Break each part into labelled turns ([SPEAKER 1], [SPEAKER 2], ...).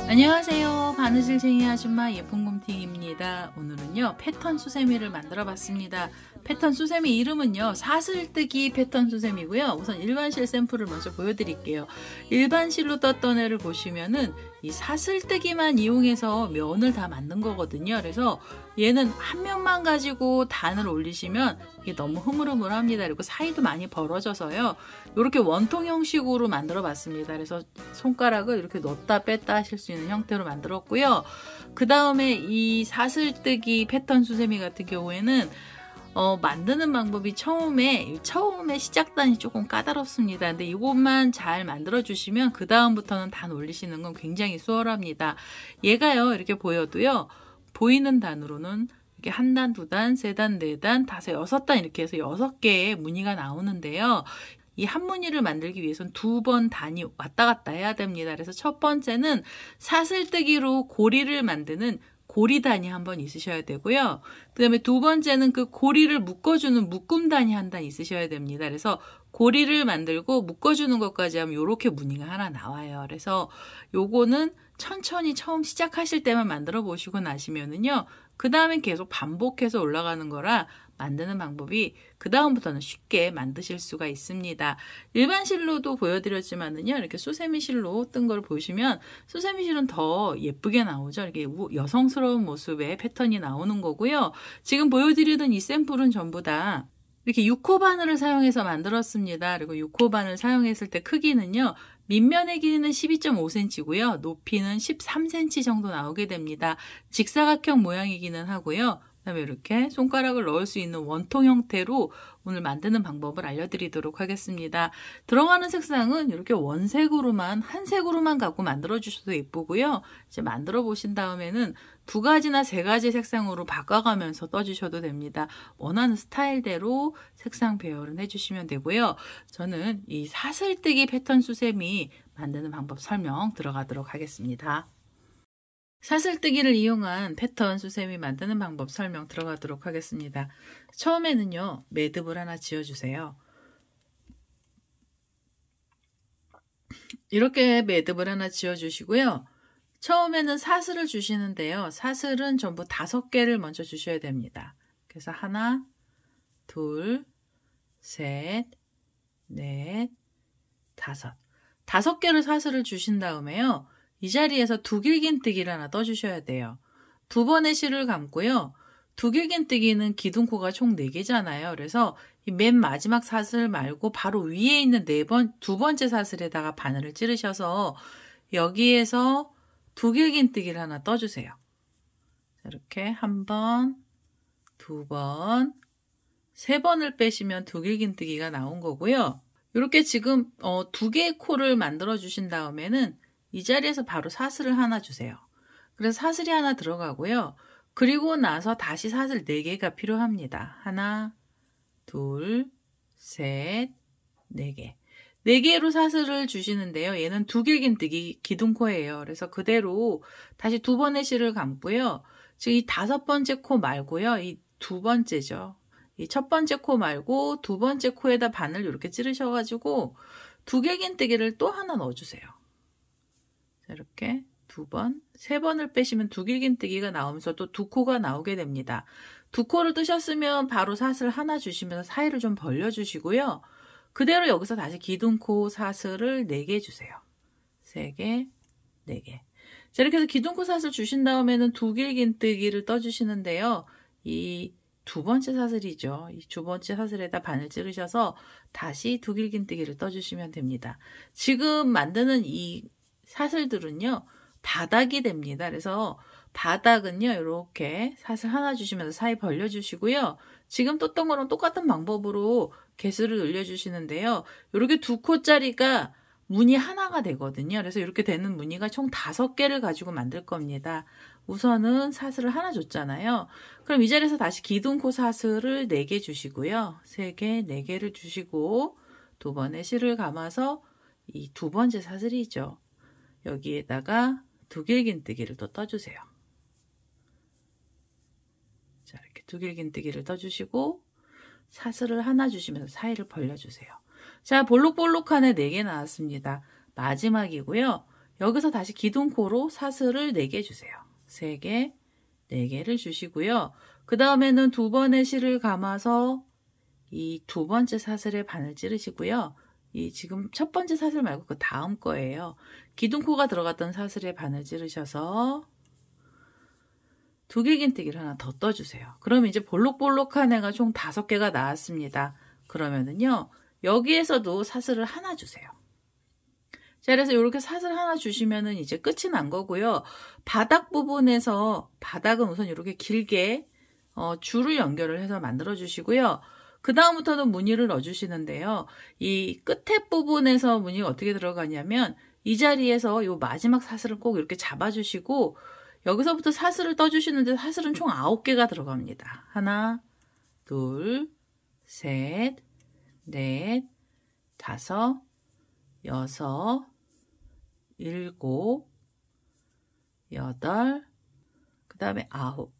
[SPEAKER 1] 안녕하세요. 바느질쟁이 아줌마 예쁜곰팅입니다. 오늘은요 패턴 수세미를 만들어 봤습니다. 패턴 수세미 이름은요 사슬뜨기 패턴 수세미고요. 우선 일반 실 샘플을 먼저 보여드릴게요. 일반 실로 떴던 애를 보시면은 이 사슬뜨기만 이용해서 면을 다 만든 거거든요. 그래서 얘는 한 면만 가지고 단을 올리시면 이게 너무 흐물흐물합니다. 그리고 사이도 많이 벌어져서요. 이렇게 원통 형식으로 만들어 봤습니다. 그래서 손가락을 이렇게 넣었다 뺐다 하실 수 있는 형태로 만들었고요. 그 다음에 이 사슬뜨기 패턴 수세미 같은 경우에는 만드는 방법이 처음에 시작단이 조금 까다롭습니다. 근데 이것만 잘 만들어 주시면 그 다음부터는 단 올리시는 건 굉장히 수월합니다. 얘가요 이렇게 보여도요 보이는 단으로는 이렇게 한 단, 두 단, 세 단, 네 단, 다섯, 여섯 단 이렇게 해서 6개의 무늬가 나오는데요. 이 한 무늬를 만들기 위해서는 2번 단이 왔다 갔다 해야 됩니다. 그래서 첫 번째는 사슬뜨기로 고리를 만드는 고리단이 한 번 있으셔야 되고요. 그 다음에 두 번째는 그 고리를 묶어주는 묶음단이 한 단 있으셔야 됩니다. 그래서 고리를 만들고 묶어주는 것까지 하면 이렇게 무늬가 하나 나와요. 그래서 요거는 천천히 처음 시작하실 때만 만들어 보시고 나시면은요. 그 다음엔 계속 반복해서 올라가는 거라 만드는 방법이 그 다음부터는 쉽게 만드실 수가 있습니다. 일반 실로도 보여드렸지만은요. 이렇게 수세미 실로 뜬 걸 보시면 수세미 실은 더 예쁘게 나오죠. 이렇게 여성스러운 모습의 패턴이 나오는 거고요. 지금 보여드리던 이 샘플은 전부 다 이렇게 6호 바늘을 사용해서 만들었습니다. 그리고 6호 바늘 사용했을 때 크기는요. 밑면의 길이는 12.5cm고요. 높이는 13cm 정도 나오게 됩니다. 직사각형 모양이기는 하고요. 그 다음에 이렇게 손가락을 넣을 수 있는 원통 형태로 오늘 만드는 방법을 알려드리도록 하겠습니다. 들어가는 색상은 이렇게 원색으로만 한 색으로만 갖고 만들어 주셔도 예쁘고요. 이제 만들어 보신 다음에는 2가지나 3가지 색상으로 바꿔가면서 떠주셔도 됩니다. 원하는 스타일대로 색상 배열은 해주시면 되고요. 저는 이 사슬뜨기 패턴 수세미 만드는 방법 설명 들어가도록 하겠습니다. 사슬뜨기를 이용한 패턴 수세미 만드는 방법 설명 들어가도록 하겠습니다. 처음에는요 매듭을 하나 지어주세요. 이렇게 매듭을 하나 지어주시고요. 처음에는 사슬을 주시는데요. 사슬은 전부 5개를 먼저 주셔야 됩니다. 그래서 하나, 둘, 셋, 넷, 다섯. 5개를 사슬을 주신 다음에요. 이 자리에서 두길긴뜨기를 하나 떠주셔야 돼요. 2번의 실을 감고요. 두길긴뜨기는 기둥코가 총 4개잖아요. 그래서 이 맨 마지막 사슬 말고 바로 위에 있는 2번째 사슬에다가 바늘을 찌르셔서 여기에서 두길긴뜨기를 하나 떠주세요. 이렇게 1번, 2번, 3번을 빼시면 두길긴뜨기가 나온 거고요. 이렇게 지금 2개의 코를 만들어 주신 다음에는 이 자리에서 바로 사슬을 하나 주세요. 그래서 사슬이 하나 들어가고요. 그리고 나서 다시 사슬 4개가 필요합니다. 하나, 둘, 셋, 4개. 4개로 사슬을 주시는데요. 얘는 두길긴뜨기 기둥코예요. 그래서 그대로 다시 2번의 실을 감고요. 지금 이 5번째 코 말고요. 이 2번째죠. 이 첫 번째 코 말고 2번째 코에다 바늘 이렇게 찌르셔가지고 두길긴뜨기를 또 하나 넣어주세요. 이렇게 2번, 3번을 빼시면 두길긴뜨기가 나오면서 또 2코가 나오게 됩니다. 2코를 뜨셨으면 바로 사슬 하나 주시면서 사이를 좀 벌려주시고요. 그대로 여기서 다시 기둥코 사슬을 4개 주세요. 3개, 4개. 자, 이렇게 해서 기둥코 사슬 주신 다음에는 두길긴뜨기를 떠주시는데요. 이 2번째 사슬이죠. 이 2번째 사슬에다 바늘 찌르셔서 다시 두길긴뜨기를 떠주시면 됩니다. 지금 만드는 이 사슬들은요 바닥이 됩니다. 그래서 바닥은요 이렇게 사슬 하나 주시면서 사이 벌려주시고요. 지금 떴던 거랑 똑같은 방법으로 개수를 늘려주시는데요. 이렇게 2코짜리가 무늬 하나가 되거든요. 그래서 이렇게 되는 무늬가 총 5개를 가지고 만들 겁니다. 우선은 사슬을 하나 줬잖아요. 그럼 이 자리에서 다시 기둥코 사슬을 4개 주시고요. 3개, 4개를 주시고 2번의 실을 감아서 이 2번째 사슬이죠. 여기에다가 두길긴뜨기를 또 떠주세요. 두길긴뜨기를 떠주시고 사슬을 하나 주시면서 사이를 벌려주세요. 자, 볼록볼록한 애 4개 나왔습니다. 마지막이고요. 여기서 다시 기둥코로 사슬을 4개 주세요. 3개, 4개를 주시고요. 그 다음에는 2번의 실을 감아서 이 2번째 사슬에 바늘 찌르시고요. 이 지금 첫 번째 사슬 말고 그 다음 거예요. 기둥코가 들어갔던 사슬에 바늘 찌르셔서 두길긴뜨기를 하나 더 떠주세요. 그럼 이제 볼록볼록한 애가 총 5개가 나왔습니다. 그러면은요, 여기에서도 사슬을 하나 주세요. 자, 그래서 이렇게 사슬 하나 주시면은 이제 끝이 난 거고요. 바닥 부분에서, 바닥은 우선 이렇게 길게 줄을 연결을 해서 만들어 주시고요. 그 다음부터는 무늬를 넣어 주시는데요. 이 끝에 부분에서 무늬가 어떻게 들어가냐면 이 자리에서 이 마지막 사슬을 꼭 이렇게 잡아 주시고 여기서부터 사슬을 떠주시는데 사슬은 총 9개가 들어갑니다. 하나, 둘, 셋, 넷, 다섯, 여섯, 일곱, 여덟, 그 다음에 9.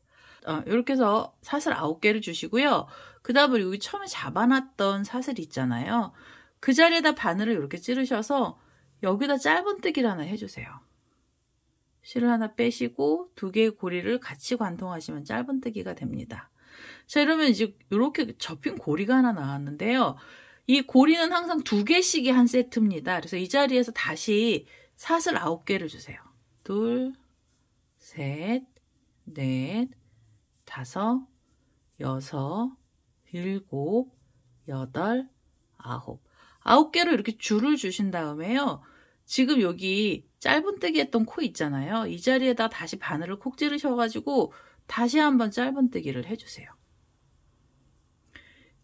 [SPEAKER 1] 이렇게 해서 사슬 9개를 주시고요. 그 다음에 여기 처음에 잡아놨던 사슬 있잖아요. 그 자리에다 바늘을 이렇게 찌르셔서 여기다 짧은뜨기를 하나 해주세요. 실을 하나 빼시고 2개의 고리를 같이 관통하시면 짧은뜨기가 됩니다. 자, 이러면 이제 이렇게 접힌 고리가 하나 나왔는데요. 이 고리는 항상 2개씩이 한 세트입니다. 그래서 이 자리에서 다시 사슬 9개를 주세요. 둘, 셋, 넷, 다섯, 여섯, 일곱, 여덟, 9. 9개로 이렇게 줄을 주신 다음에요. 지금 여기 짧은뜨기 했던 코 있잖아요. 이 자리에다 다시 바늘을 콕 찌르셔가지고 다시 한번 짧은뜨기를 해주세요.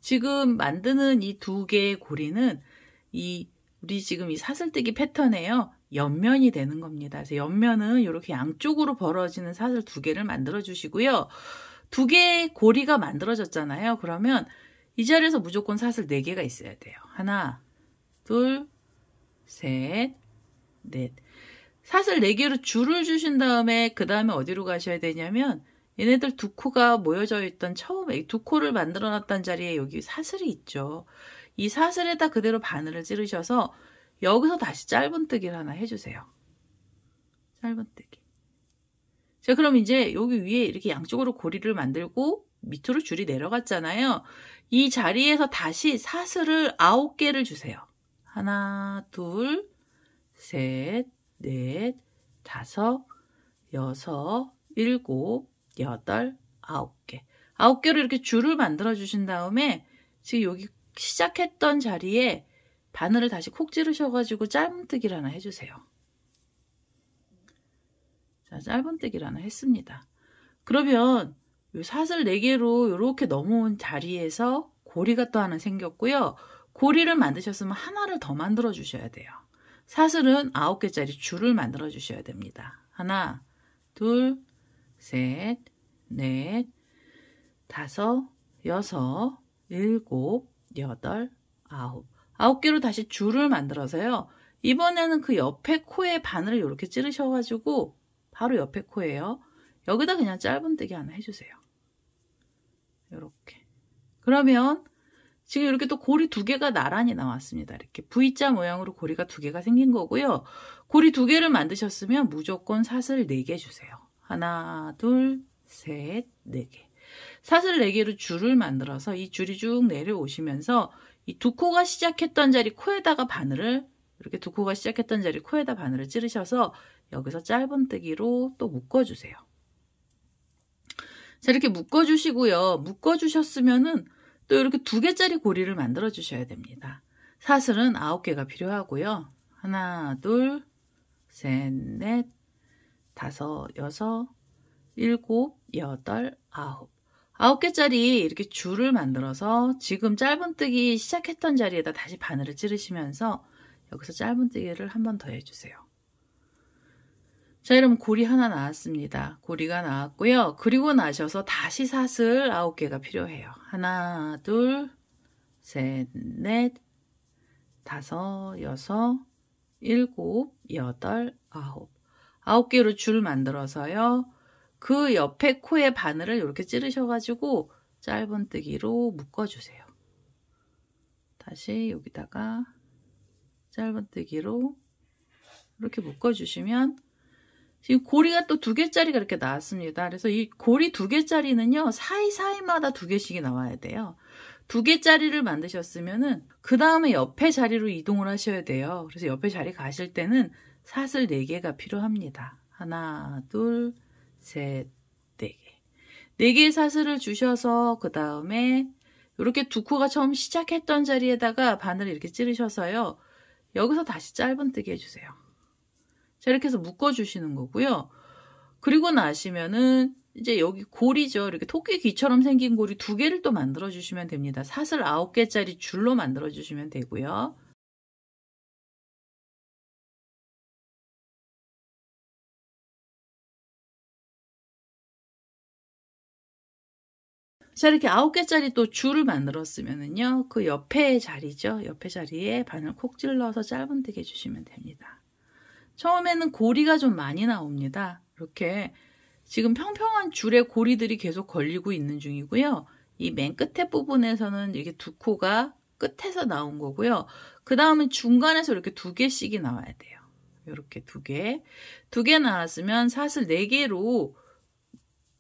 [SPEAKER 1] 지금 만드는 이 2개의 고리는 우리 지금 이 사슬뜨기 패턴에요. 옆면이 되는 겁니다. 그래서 옆면은 이렇게 양쪽으로 벌어지는 사슬 2개를 만들어 주시고요. 2개의 고리가 만들어졌잖아요. 그러면 이 자리에서 무조건 사슬 4개가 있어야 돼요. 하나, 둘, 셋, 넷. 사슬 4개로 줄을 주신 다음에 그 다음에 어디로 가셔야 되냐면 얘네들 2코가 모여져 있던 처음에 2코를 만들어 놨던 자리에 여기 사슬이 있죠. 이 사슬에다 그대로 바늘을 찌르셔서 여기서 다시 짧은뜨기를 하나 해주세요. 짧은뜨기. 자, 그럼 이제 여기 위에 이렇게 양쪽으로 고리를 만들고 밑으로 줄이 내려갔잖아요. 이 자리에서 다시 사슬을 9개를 주세요. 하나, 둘, 셋, 넷, 다섯, 여섯, 일곱, 여덟, 9개. 9개로 이렇게 줄을 만들어 주신 다음에 지금 여기 시작했던 자리에 바늘을 다시 콕 찌르셔가지고 짧은뜨기를 하나 해주세요. 자, 짧은뜨기를 하나 했습니다. 그러면 이 사슬 4개로 이렇게 넘어온 자리에서 고리가 또 하나 생겼고요. 고리를 만드셨으면 하나를 더 만들어 주셔야 돼요. 사슬은 9개짜리 줄을 만들어 주셔야 됩니다. 하나, 둘, 셋, 넷, 다섯, 여섯, 일곱, 여덟, 9. 9개로 다시 줄을 만들어서요. 이번에는 그 옆에 코에 바늘을 이렇게 찌르셔가지고 바로 옆에 코예요. 여기다 그냥 짧은뜨기 하나 해주세요. 이렇게. 그러면 지금 이렇게 또 고리 2개가 나란히 나왔습니다. 이렇게 V자 모양으로 고리가 2개가 생긴 거고요. 고리 2개를 만드셨으면 무조건 사슬 4개 주세요. 하나, 둘, 셋, 4개. 사슬 4개로 줄을 만들어서 이 줄이 쭉 내려오시면서 이 2코가 시작했던 자리 코에다가 바늘을 이렇게 2코가 시작했던 자리 코에다 바늘을 찌르셔서 여기서 짧은뜨기로 또 묶어주세요. 자, 이렇게 묶어주시고요. 묶어주셨으면은 또 이렇게 2개짜리 고리를 만들어 주셔야 됩니다. 사슬은 9개가 필요하고요. 하나, 둘, 셋, 넷, 다섯, 여섯, 일곱, 여덟, 9. 9개짜리 이렇게 줄을 만들어서 지금 짧은뜨기 시작했던 자리에다 다시 바늘을 찌르시면서 여기서 짧은뜨기를 한 번 더 해주세요. 자, 이러면 고리 하나 나왔습니다. 고리가 나왔고요. 그리고 나셔서 다시 사슬 9개가 필요해요. 하나, 둘, 셋, 넷, 다섯, 여섯, 일곱, 여덟, 9. 9개로 줄 만들어서요. 그 옆에 코의 바늘을 이렇게 찌르셔가지고 짧은뜨기로 묶어주세요. 다시 여기다가 짧은뜨기로 이렇게 묶어주시면 지금 고리가 또 2개짜리가 이렇게 나왔습니다. 그래서 이 고리 2개짜리는요, 사이사이마다 2개씩이 나와야 돼요. 2개짜리를 만드셨으면은 그 다음에 옆에 자리로 이동을 하셔야 돼요. 그래서 옆에 자리 가실 때는 사슬 4개가 필요합니다. 하나, 둘, 셋, 4개. 4개의 사슬을 주셔서 그 다음에 이렇게 2코가 처음 시작했던 자리에다가 바늘을 이렇게 찌르셔서요. 여기서 다시 짧은뜨기 해주세요. 자, 이렇게 해서 묶어주시는 거고요. 그리고 나시면은 이제 여기 고리죠. 이렇게 토끼 귀처럼 생긴 고리 2개를 또 만들어주시면 됩니다. 사슬 9개짜리 줄로 만들어주시면 되고요. 자, 이렇게 9개짜리 또 줄을 만들었으면은요, 그 옆에 자리죠. 옆에 자리에 바늘 콕 찔러서 짧은뜨기 해주시면 됩니다. 처음에는 고리가 좀 많이 나옵니다. 이렇게 지금 평평한 줄에 고리들이 계속 걸리고 있는 중이고요. 이 맨 끝에 부분에서는 이렇게 2코가 끝에서 나온 거고요. 그 다음은 중간에서 이렇게 2개씩이 나와야 돼요. 이렇게 2개. 2개 나왔으면 사슬 4개로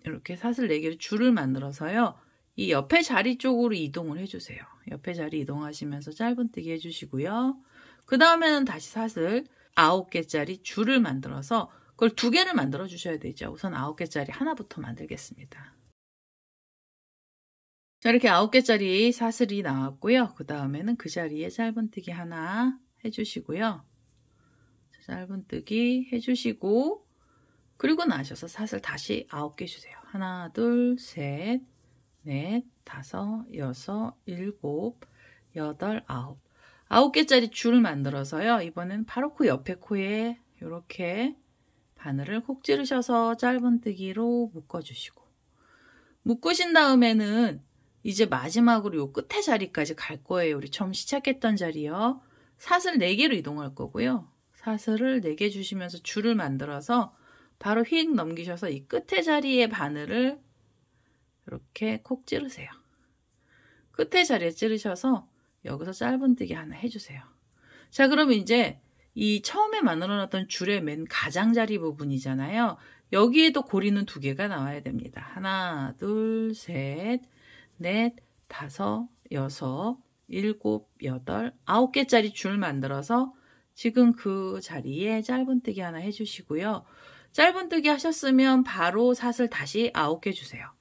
[SPEAKER 1] 이렇게 사슬 4개로 줄을 만들어서요. 이 옆에 자리 쪽으로 이동을 해주세요. 옆에 자리 이동하시면서 짧은뜨기 해주시고요. 그 다음에는 다시 사슬 9개짜리 줄을 만들어서 그걸 2개를 만들어 주셔야 되죠. 우선 9개짜리 하나부터 만들겠습니다. 자, 이렇게 9개짜리 사슬이 나왔고요. 그 다음에는 그 자리에 짧은뜨기 하나 해주시고요. 짧은뜨기 해주시고 그리고 나셔서 사슬 다시 9개 주세요. 하나, 둘, 셋, 넷, 다섯, 여섯, 일곱, 여덟, 아홉. 9개짜리 줄을 만들어서요. 이번엔 바로 그 옆에 코에 이렇게 바늘을 콕 찌르셔서 짧은뜨기로 묶어주시고 묶으신 다음에는 이제 마지막으로 요 끝에 자리까지 갈 거예요. 우리 처음 시작했던 자리요. 사슬 4개로 이동할 거고요. 사슬을 4개 주시면서 줄을 만들어서 바로 휙 넘기셔서 이 끝에 자리에 바늘을 이렇게 콕 찌르세요. 끝에 자리에 찌르셔서 여기서 짧은뜨기 하나 해주세요. 자, 그럼 이제 이 처음에 만들어놨던 줄의 맨 가장자리 부분이잖아요. 여기에도 고리는 2개가 나와야 됩니다. 하나, 둘, 셋, 넷, 다섯, 여섯, 일곱, 여덟, 9개짜리 줄 만들어서 지금 그 자리에 짧은뜨기 하나 해주시고요. 짧은뜨기 하셨으면 바로 사슬 다시 9개 주세요.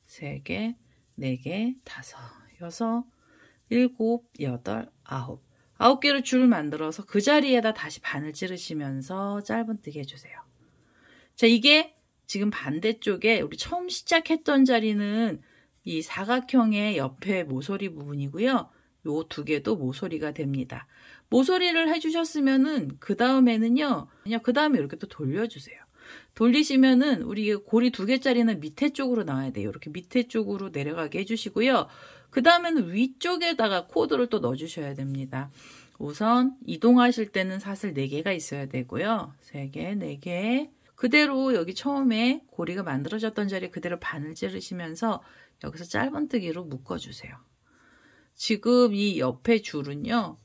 [SPEAKER 1] 3개, 4개, 5, 6, 7, 8, 9. 9개로 줄을 만들어서 그 자리에다 다시 바늘 찌르시면서 짧은뜨기 해주세요. 자, 이게 지금 반대쪽에 우리 처음 시작했던 자리는 이 사각형의 옆에 모서리 부분이고요. 요 2개도 모서리가 됩니다. 모서리를 해주셨으면은 그 다음에는요, 그냥 그 다음에 이렇게 또 돌려주세요. 돌리시면은 우리 고리 2개짜리는 밑에 쪽으로 나와야 돼요. 이렇게 밑에 쪽으로 내려가게 해주시고요. 그 다음에는 위쪽에다가 코드를 또 넣어주셔야 됩니다. 우선 이동하실 때는 사슬 4개가 있어야 되고요. 3개, 4개. 그대로 여기 처음에 고리가 만들어졌던 자리에 그대로 바늘 찌르시면서 여기서 짧은뜨기로 묶어주세요. 지금 이 옆에 줄은요.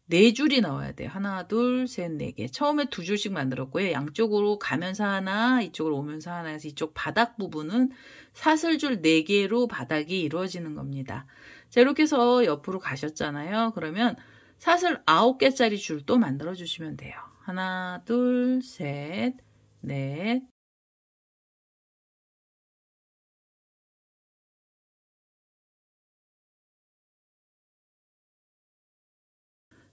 [SPEAKER 1] 4줄이 나와야 돼요. 하나, 둘, 셋, 4개. 처음에 2줄씩 만들었고요. 양쪽으로 가면서 하나, 이쪽으로 오면서 하나 해서 이쪽 바닥 부분은 사슬줄 4개로 바닥이 이루어지는 겁니다. 자, 이렇게 해서 옆으로 가셨잖아요. 그러면 사슬 9개짜리 줄 또 만들어 주시면 돼요. 하나, 둘, 셋, 넷.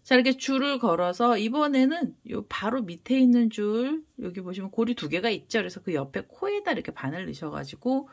[SPEAKER 1] 자, 이렇게 줄을 걸어서 이번에는 요 바로 밑에 있는 줄, 여기 보시면 고리 2개가 있죠. 그래서 그 옆에 코에다 이렇게 바늘 넣으셔가지고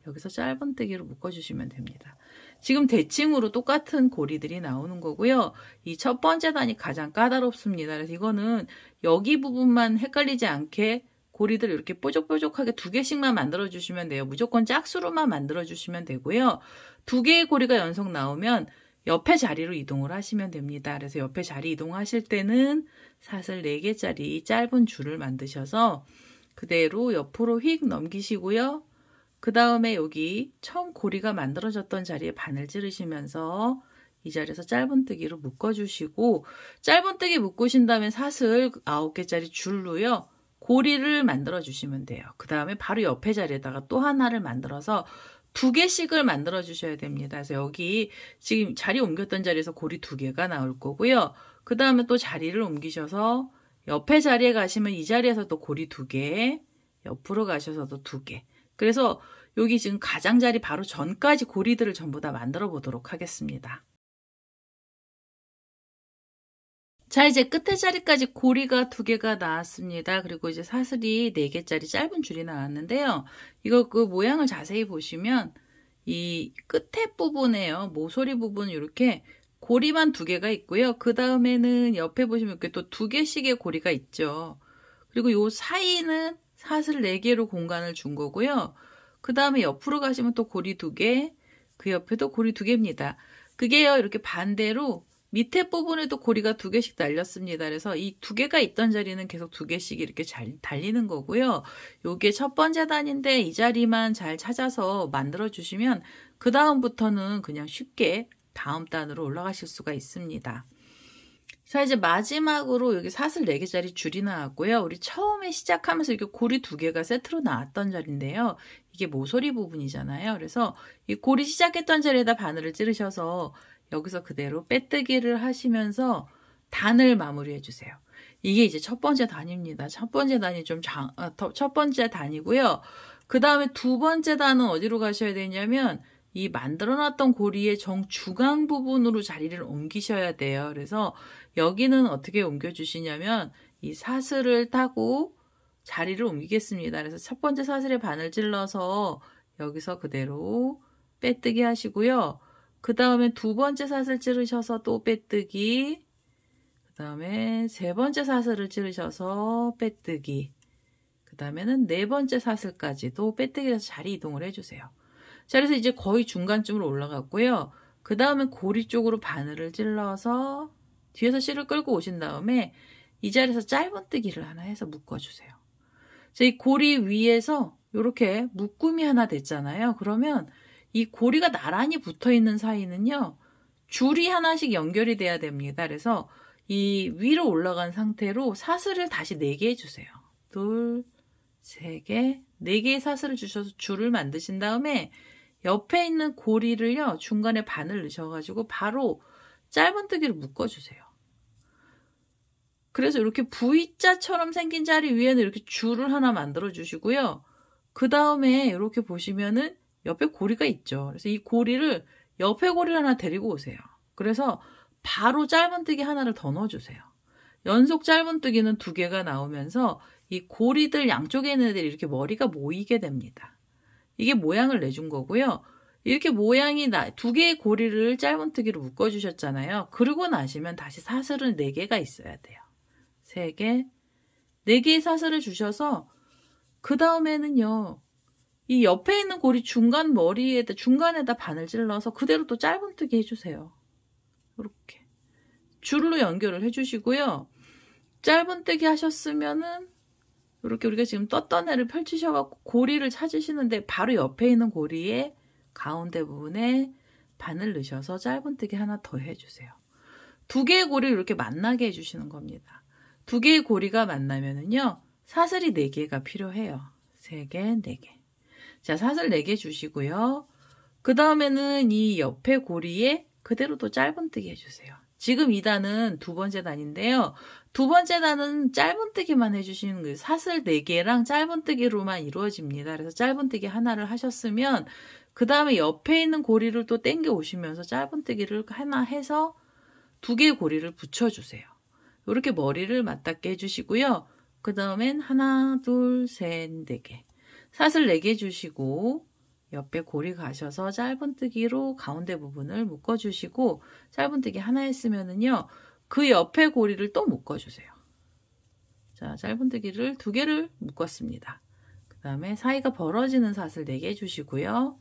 [SPEAKER 1] 여기서 짧은뜨기로 묶어주시면 됩니다. 지금 대칭으로 똑같은 고리들이 나오는 거고요. 이 첫 번째 단이 가장 까다롭습니다. 그래서 이거는 여기 부분만 헷갈리지 않게 고리들 이렇게 뾰족뾰족하게 2개씩만 만들어주시면 돼요. 무조건 짝수로만 만들어주시면 되고요. 2개의 고리가 연속 나오면 옆에 자리로 이동을 하시면 됩니다. 그래서 옆에 자리 이동하실 때는 사슬 4개짜리 짧은 줄을 만드셔서 그대로 옆으로 휙 넘기시고요. 그 다음에 여기 처음 고리가 만들어졌던 자리에 바늘 찌르시면서 이 자리에서 짧은뜨기로 묶어주시고, 짧은뜨기 묶으신 다음에 사슬 9개짜리 줄로요 고리를 만들어 주시면 돼요. 그 다음에 바로 옆에 자리에다가 또 하나를 만들어서 2개씩을 만들어 주셔야 됩니다. 그래서 여기 지금 자리 옮겼던 자리에서 고리 2개가 나올 거고요. 그 다음에 또 자리를 옮기셔서 옆에 자리에 가시면 이 자리에서 또 고리 2개, 옆으로 가셔서도 2개. 그래서 여기 지금 가장자리 바로 전까지 고리들을 전부 다 만들어 보도록 하겠습니다. 자, 이제 끝에 자리까지 고리가 2개가 나왔습니다. 그리고 이제 사슬이 4개짜리 짧은 줄이 나왔는데요. 이거 그 모양을 자세히 보시면 이 끝에 부분에요. 모서리 부분 이렇게 고리만 2개가 있고요. 그 다음에는 옆에 보시면 이렇게 또 2개씩의 고리가 있죠. 그리고 요 사이는 사슬 4개로 공간을 준 거고요. 그 다음에 옆으로 가시면 또 고리 2개, 그 옆에도 고리 2개입니다. 그게요, 이렇게 반대로 밑에 부분에도 고리가 2개씩 달렸습니다. 그래서 이 2개가 있던 자리는 계속 2개씩 이렇게 잘 달리는 거고요. 요게 첫 번째 단인데 이 자리만 잘 찾아서 만들어 주시면 그 다음부터는 그냥 쉽게 다음 단으로 올라가실 수가 있습니다. 자, 이제 마지막으로 여기 사슬 4개짜리 줄이 나왔고요. 우리 처음에 시작하면서 이렇게 고리 2개가 세트로 나왔던 자리인데요. 이게 모서리 부분이잖아요. 그래서 이 고리 시작했던 자리에다 바늘을 찌르셔서 여기서 그대로 빼뜨기를 하시면서 단을 마무리해 주세요. 이게 이제 첫 번째 단입니다. 첫 번째 단이 첫 번째 단이고요. 그 다음에 두 번째 단은 어디로 가셔야 되냐면 이 만들어놨던 고리의 정중앙 부분으로 자리를 옮기셔야 돼요. 그래서 여기는 어떻게 옮겨주시냐면 이 사슬을 타고 자리를 옮기겠습니다. 그래서 첫 번째 사슬에 바늘 찔러서 여기서 그대로 빼뜨기 하시고요. 그 다음에 두 번째 사슬 찌르셔서 또 빼뜨기, 그 다음에 세 번째 사슬을 찌르셔서 빼뜨기, 그 다음에는 네 번째 사슬까지도 빼뜨기해서 자리 이동을 해주세요. 자, 그래서 이제 거의 중간쯤으로 올라갔고요. 그 다음에 고리 쪽으로 바늘을 찔러서 뒤에서 실을 끌고 오신 다음에 이 자리에서 짧은뜨기를 하나 해서 묶어주세요. 자, 이 고리 위에서 이렇게 묶음이 하나 됐잖아요. 그러면 이 고리가 나란히 붙어있는 사이는요, 줄이 하나씩 연결이 돼야 됩니다. 그래서 이 위로 올라간 상태로 사슬을 다시 4개 해주세요. 2, 3개, 4개의 사슬을 주셔서 줄을 만드신 다음에 옆에 있는 고리를요, 중간에 바늘 넣으셔가지고 바로 짧은뜨기로 묶어주세요. 그래서 이렇게 V자처럼 생긴 자리 위에는 이렇게 줄을 하나 만들어 주시고요. 그 다음에 이렇게 보시면은 옆에 고리가 있죠. 그래서 이 고리를 옆에 고리를 하나 데리고 오세요. 그래서 바로 짧은뜨기 하나를 더 넣어주세요. 연속 짧은뜨기는 2개가 나오면서 이 고리들 양쪽에 있는 애들이 이렇게 머리가 모이게 됩니다. 이게 모양을 내준 거고요. 이렇게 모양이 2개의 고리를 짧은뜨기로 묶어주셨잖아요. 그러고 나시면 다시 사슬은 4개가 있어야 돼요. 3개, 4개의 사슬을 주셔서 그 다음에는요, 이 옆에 있는 고리 중간에다 바늘 찔러서 그대로 또 짧은뜨기 해주세요. 이렇게 줄로 연결을 해주시고요. 짧은뜨기 하셨으면은 이렇게 우리가 지금 떴던 애를 펼치셔갖고 고리를 찾으시는데 바로 옆에 있는 고리에 가운데 부분에 바늘 넣으셔서 짧은뜨기 하나 더 해주세요. 2개의 고리를 이렇게 만나게 해주시는 겁니다. 2개의 고리가 만나면은요, 사슬이 4개가 필요해요. 3개, 4개. 자, 사슬 4개 주시고요. 그 다음에는 이 옆에 고리에 그대로 또 짧은뜨기 해주세요. 지금 2단은 두 번째 단인데요. 두 번째 단은 짧은뜨기만 해주시는 거예요. 사슬 4개랑 짧은뜨기로만 이루어집니다. 그래서 짧은뜨기 하나를 하셨으면 그 다음에 옆에 있는 고리를 또 당겨 오시면서 짧은뜨기를 하나 해서 2개의 고리를 붙여주세요. 이렇게 머리를 맞닿게 해주시고요. 그 다음엔 하나, 둘, 셋, 4개. 사슬 4개 주시고 옆에 고리 가셔서 짧은뜨기로 가운데 부분을 묶어주시고 짧은뜨기 하나 했으면은요, 그 옆에 고리를 또 묶어주세요. 자, 짧은뜨기를 2개를 묶었습니다. 그 다음에 사이가 벌어지는 사슬 4개 주시고요.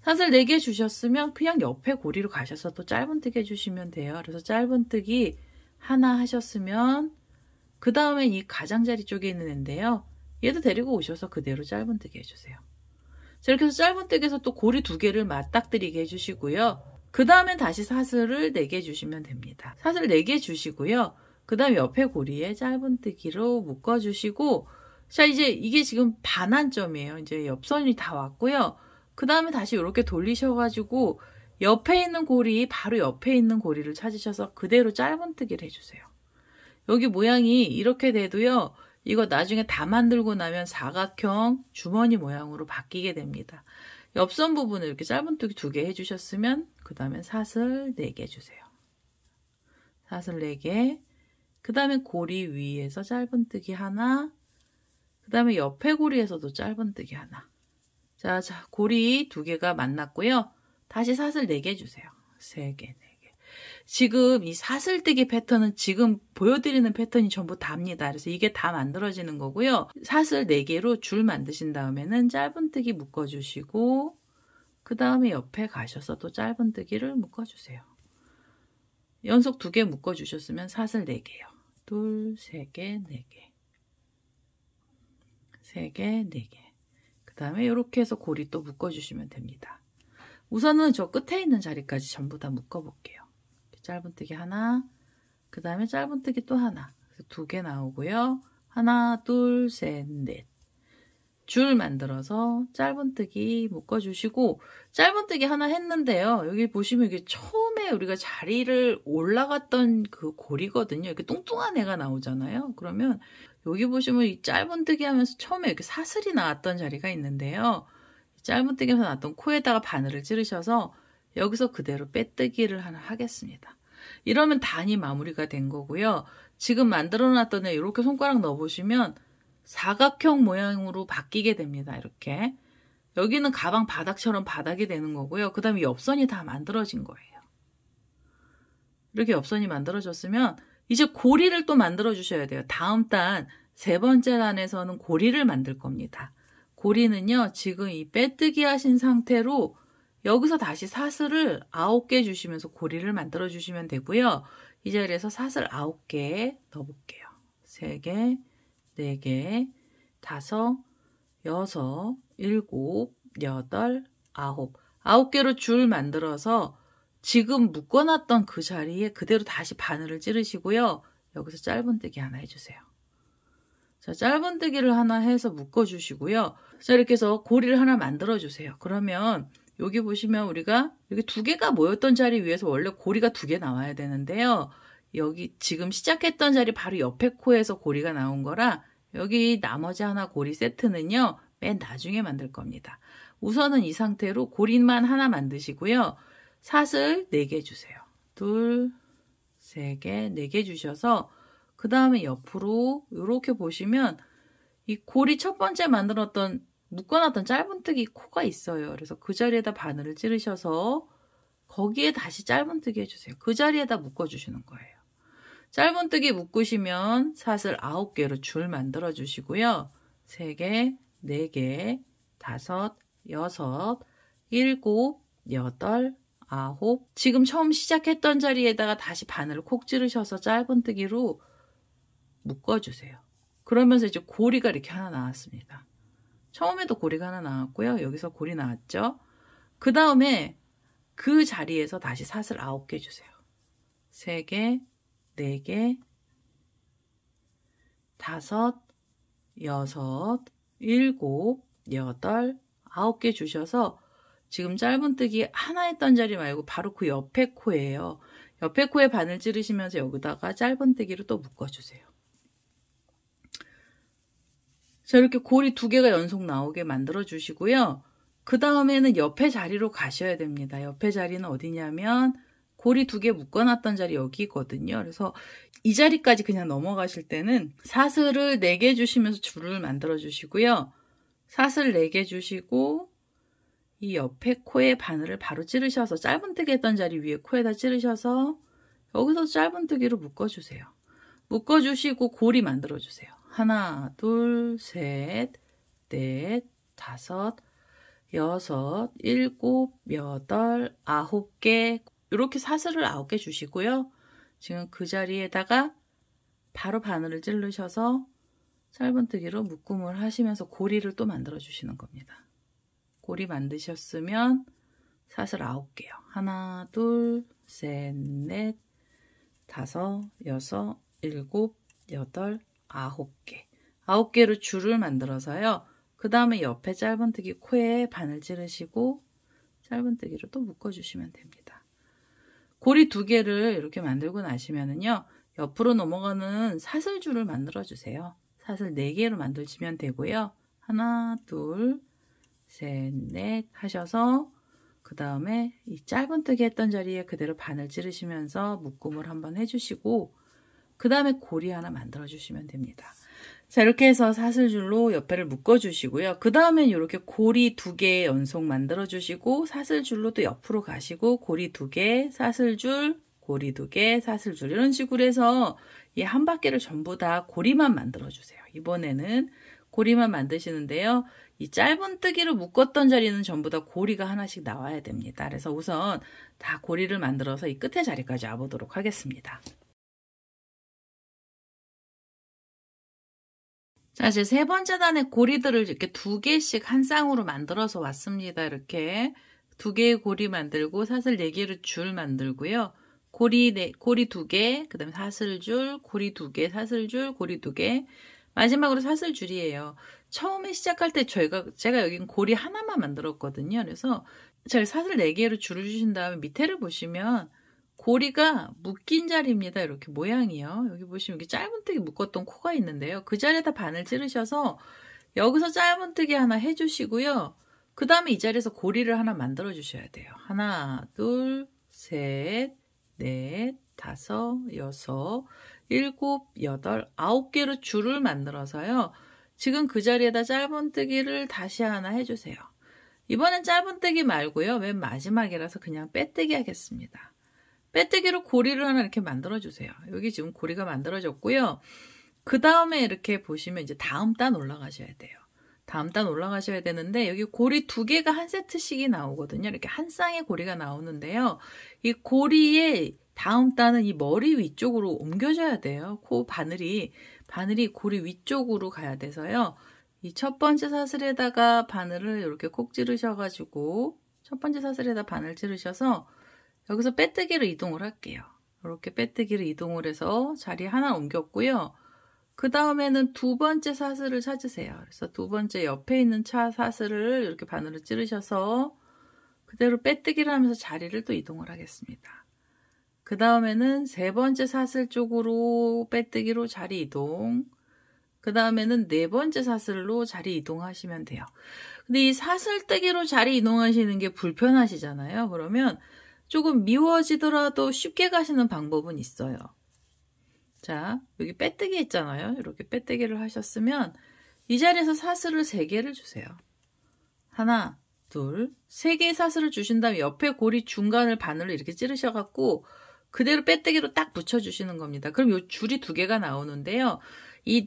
[SPEAKER 1] 사슬 4개 주셨으면 그냥 옆에 고리로 가셔서 또 짧은뜨기 해주시면 돼요. 그래서 짧은뜨기 하나 하셨으면 그 다음에 이 가장자리 쪽에 있는 애인데요. 얘도 데리고 오셔서 그대로 짧은뜨기 해주세요. 자, 이렇게 해서 짧은뜨기에서 또 고리 2개를 맞닥뜨리게 해주시고요. 그 다음엔 다시 사슬을 4개 해주시면 됩니다. 사슬 4개 주시고요. 그 다음 옆에 고리에 짧은뜨기로 묶어주시고, 자, 이제 이게 지금 반환점이에요. 이제 옆선이 다 왔고요. 그 다음에 다시 이렇게 돌리셔가지고 옆에 있는 고리, 바로 옆에 있는 고리를 찾으셔서 그대로 짧은뜨기를 해주세요. 여기 모양이 이렇게 돼도요. 이거 나중에 다 만들고 나면 사각형 주머니 모양으로 바뀌게 됩니다. 옆선 부분을 이렇게 짧은뜨기 2개 해주셨으면 그 다음에 사슬 4개 주세요. 사슬 4개, 그 다음에 고리 위에서 짧은뜨기 하나, 그 다음에 옆에 고리에서도 짧은뜨기 하나. 자, 고리 2개가 만났고요. 다시 사슬 4개 주세요. 3개, 4개. 지금 이 사슬뜨기 패턴은 지금 보여드리는 패턴이 전부 답니다. 그래서 이게 다 만들어지는 거고요. 사슬 4개로 줄 만드신 다음에는 짧은뜨기 묶어주시고, 그 다음에 옆에 가셔서 또 짧은뜨기를 묶어주세요. 연속 2개 묶어주셨으면 사슬 4개요. 2, 3개, 4개. 3개, 4개. 그 다음에 이렇게 해서 고리 또 묶어주시면 됩니다. 우선은 저 끝에 있는 자리까지 전부 다 묶어볼게요. 짧은뜨기 하나, 그 다음에 짧은뜨기 또 하나. 그래서 2개 나오고요. 하나, 둘, 셋, 넷. 줄 만들어서 짧은뜨기 묶어주시고, 짧은뜨기 하나 했는데요. 여기 보시면 이게 처음에 우리가 자리를 올라갔던 그 고리거든요. 이렇게 뚱뚱한 애가 나오잖아요. 그러면 여기 보시면 이 짧은뜨기 하면서 처음에 이렇게 사슬이 나왔던 자리가 있는데요. 짧은뜨기에서 나왔던 코에다가 바늘을 찌르셔서 여기서 그대로 빼뜨기를 하나 하겠습니다. 이러면 단이 마무리가 된 거고요. 지금 만들어놨던 애 이렇게 손가락 넣어보시면 사각형 모양으로 바뀌게 됩니다. 이렇게. 여기는 가방 바닥처럼 바닥이 되는 거고요. 그 다음에 옆선이 다 만들어진 거예요. 이렇게 옆선이 만들어졌으면 이제 고리를 또 만들어 주셔야 돼요. 다음 단 3번째 단에서는 고리를 만들 겁니다. 고리는요. 지금 이 빼뜨기 하신 상태로 여기서 다시 사슬을 9개 주시면서 고리를 만들어 주시면 되고요. 이 자리에서 사슬 9개 넣어볼게요. 3개, 4개, 5, 6, 7, 8, 9. 9개로 줄 만들어서 지금 묶어놨던 그 자리에 그대로 다시 바늘을 찌르시고요. 여기서 짧은뜨기 하나 해주세요. 자, 짧은뜨기를 하나 해서 묶어주시고요. 자, 이렇게 해서 고리를 하나 만들어주세요. 그러면 여기 보시면 우리가 여기 2개가 모였던 자리 위에서 원래 고리가 2개 나와야 되는데요. 여기 지금 시작했던 자리 바로 옆에 코에서 고리가 나온 거라 여기 나머지 하나 고리 세트는요. 맨 나중에 만들 겁니다. 우선은 이 상태로 고리만 하나 만드시고요. 사슬 4개 주세요. 2, 3개, 4개 주셔서 그 다음에 옆으로 이렇게 보시면 이 고리 첫 번째 만들었던 묶어놨던 짧은뜨기 코가 있어요. 그래서 그 자리에다 바늘을 찌르셔서 거기에 다시 짧은뜨기 해주세요. 그 자리에다 묶어주시는 거예요. 짧은뜨기 묶으시면 사슬 9개로 줄 만들어 주시고요. 3개, 4개, 5, 6, 7, 8, 9. 지금 처음 시작했던 자리에다가 다시 바늘을 콕 찌르셔서 짧은뜨기로 묶어주세요. 그러면서 이제 고리가 이렇게 하나 나왔습니다. 처음에도 고리가 하나 나왔고요. 여기서 고리 나왔죠. 그 다음에 그 자리에서 다시 사슬 9개 주세요. 3개, 4개, 5, 6, 7, 8, 9개 주셔서 지금 짧은뜨기 하나 했던 자리 말고 바로 그 옆에 코예요. 옆에 코에 바늘 찌르시면서 여기다가 짧은뜨기를 또 묶어주세요. 자, 이렇게 고리 2개가 연속 나오게 만들어 주시고요. 그 다음에는 옆에 자리로 가셔야 됩니다. 옆에 자리는 어디냐면 고리 2개 묶어놨던 자리 여기거든요. 그래서 이 자리까지 그냥 넘어가실 때는 사슬을 4개 주시면서 줄을 만들어 주시고요. 사슬 4개 주시고 이 옆에 코에 바늘을 바로 찌르셔서 짧은뜨기 했던 자리 위에 코에다 찌르셔서 여기서 짧은뜨기로 묶어주세요. 묶어주시고 고리 만들어주세요. 하나, 둘, 셋, 넷, 5, 6, 7, 8, 9개 이렇게 사슬을 9개 주시고요. 지금 그 자리에다가 바로 바늘을 찌르셔서 짧은뜨기로 묶음을 하시면서 고리를 또 만들어 주시는 겁니다. 고리 만드셨으면 사슬 9개요. 하나, 둘, 셋, 넷, 다섯, 여섯, 일곱, 여덟, 9개. 9개로 줄을 만들어서요. 그 다음에 옆에 짧은뜨기 코에 바늘 찌르시고 짧은뜨기로 또 묶어주시면 됩니다. 고리 2개를 이렇게 만들고 나시면은요. 옆으로 넘어가는 사슬줄을 만들어주세요. 사슬 4개로 만드시면 되고요. 하나, 둘, 셋, 넷 하셔서 그 다음에 이 짧은뜨기 했던 자리에 그대로 바늘 찌르시면서 묶음을 한번 해주시고 그 다음에 고리 하나 만들어 주시면 됩니다. 자, 이렇게 해서 사슬줄로 옆에를 묶어 주시고요. 그 다음에 이렇게 고리 2개 연속 만들어 주시고 사슬줄로 또 옆으로 가시고 고리 2개, 사슬줄, 고리 2개, 사슬줄 이런 식으로 해서 이 한 바퀴를 전부 다 고리만 만들어 주세요. 이번에는 고리만 만드시는데요. 이 짧은뜨기로 묶었던 자리는 전부 다 고리가 하나씩 나와야 됩니다. 그래서 우선 다 고리를 만들어서 이 끝에 자리까지 와보도록 하겠습니다. 자, 제 3번째 단의 고리들을 이렇게 2개씩 한 쌍으로 만들어서 왔습니다. 이렇게 2개의 고리 만들고 사슬 4개로 줄 만들고요. 고리 2개, 그 다음에 사슬줄, 고리 2개, 사슬줄, 고리 2개, 마지막으로 사슬줄이에요. 처음에 시작할 때 제가 여긴 고리 하나만 만들었거든요. 그래서 제가 사슬 4개로 줄을 주신 다음에 밑에를 보시면 고리가 묶인 자리입니다. 이렇게 모양이요. 여기 보시면 이렇게 짧은뜨기 묶었던 코가 있는데요. 그 자리에다 바늘 찌르셔서 여기서 짧은뜨기 하나 해주시고요. 그 다음에 이 자리에서 고리를 하나 만들어 주셔야 돼요. 하나, 둘, 셋, 넷, 다섯, 여섯, 일곱, 여덟, 9개로 줄을 만들어서요. 지금 그 자리에다 짧은뜨기를 다시 하나 해주세요. 이번엔 짧은뜨기 말고요. 맨 마지막이라서 그냥 빼뜨기 하겠습니다. 빼뜨기로 고리를 하나 이렇게 만들어주세요. 여기 지금 고리가 만들어졌고요. 그 다음에 이렇게 보시면 이제 다음 단 올라가셔야 돼요. 다음 단 올라가셔야 되는데 여기 고리 2개가 한 세트씩이 나오거든요. 이렇게 한 쌍의 고리가 나오는데요. 이 고리의 다음 단은 이 머리 위쪽으로 옮겨줘야 돼요. 코 바늘이 고리 위쪽으로 가야 돼서요. 이 첫 번째 사슬에다가 바늘을 이렇게 콕 찌르셔가지고 첫 번째 사슬에다 바늘 찌르셔서 여기서 빼뜨기로 이동을 할게요. 이렇게 빼뜨기로 이동을 해서 자리 하나 옮겼고요. 그 다음에는 2번째 사슬을 찾으세요. 그래서 2번째 옆에 있는 사슬을 이렇게 바늘을 찌르셔서 그대로 빼뜨기를 하면서 자리를 또 이동을 하겠습니다. 그 다음에는 3번째 사슬 쪽으로 빼뜨기로 자리 이동. 그 다음에는 4번째 사슬로 자리 이동하시면 돼요. 근데 이 사슬뜨기로 자리 이동하시는 게 불편하시잖아요. 그러면 조금 미워지더라도 쉽게 가시는 방법은 있어요. 자, 여기 빼뜨기 있잖아요. 이렇게 빼뜨기를 하셨으면 이 자리에서 사슬을 3개를 주세요. 하나, 둘, 3개의 사슬을 주신 다음에 옆에 고리 중간을 바늘로 이렇게 찌르셔갖고 그대로 빼뜨기로 딱 붙여주시는 겁니다. 그럼 이 줄이 2개가 나오는데요.